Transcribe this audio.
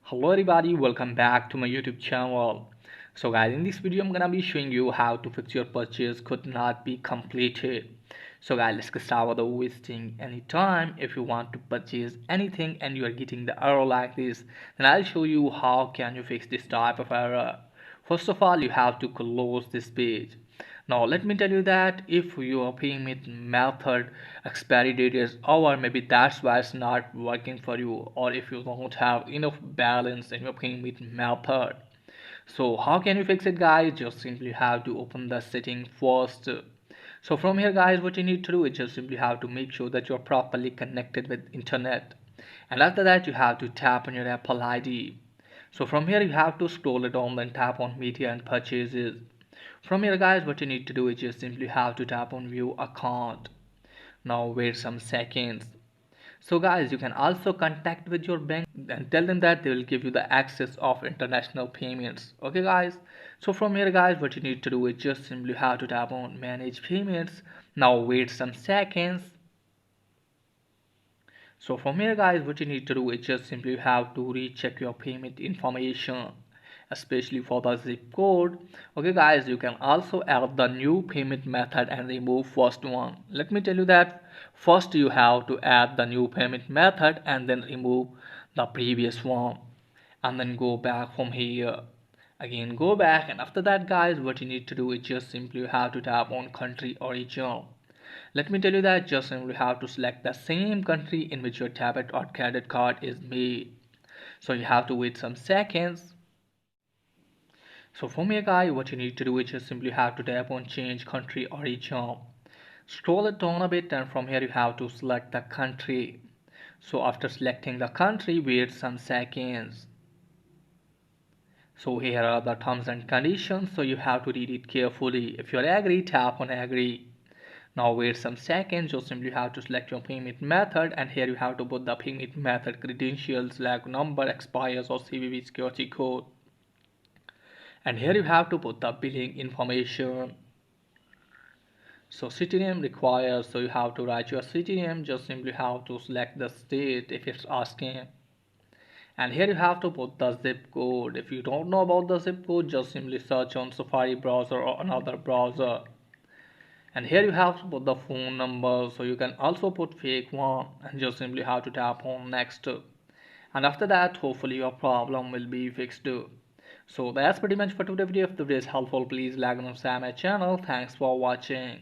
Hello everybody, welcome back to my YouTube channel. So guys, in this video I'm gonna be showing you how to fix your purchase could not be completed. So guys, let's get started without wasting any time. If you want to purchase anything and you are getting the error like this, then I'll show you how can you fix this type of error. First of all, you have to close this page. Now let me tell you that if your payment method expiry date is over, maybe that's why it's not working for you, or if you don't have enough balance in your payment method. So how can you fix it, guys? Just simply have to open the setting first. So from here, guys, what you need to do is just simply have to make sure that you're properly connected with internet, and after that you have to tap on your Apple ID. So from here you have to scroll it down and tap on media and purchases. From here, guys, what you need to do is just simply have to tap on view account. Now wait some seconds. So guys, you can also contact with your bank and tell them that they will give you the access of international payments. Okay guys, so from here, guys, what you need to do is just simply have to tap on manage payments. Now wait some seconds. So from here, guys, what you need to do is just simply have to recheck your payment information, especially for the zip code. Okay guys, you can also add the new payment method and remove first one. Let me tell you that first you have to add the new payment method and then remove the previous one, and then go back from here. Again go back, and after that, guys, what you need to do is just simply have to tap on country origin. Let me tell you that just simply have to select the same country in which your debit or credit card is made. So you have to wait some seconds. So from here, guys, what you need to do is just simply have to tap on change country origin. Scroll it down a bit, and from here you have to select the country. So after selecting the country, wait some seconds. So here are the terms and conditions, so you have to read it carefully. If you agree, tap on agree. Now wait some seconds, you simply have to select your payment method, and here you have to put the payment method credentials like number, expires or CVV security code. And here you have to put the billing information. So city name required, so you have to write your city name, just simply have to select the state if it's asking. And here you have to put the zip code. If you don't know about the zip code, just simply search on Safari browser or another browser. And here you have to put the phone number, so you can also put fake one, and just simply have to tap on next. And after that, hopefully your problem will be fixed. So that's pretty much for today's video. If the video is helpful, please like and subscribe my channel. Thanks for watching.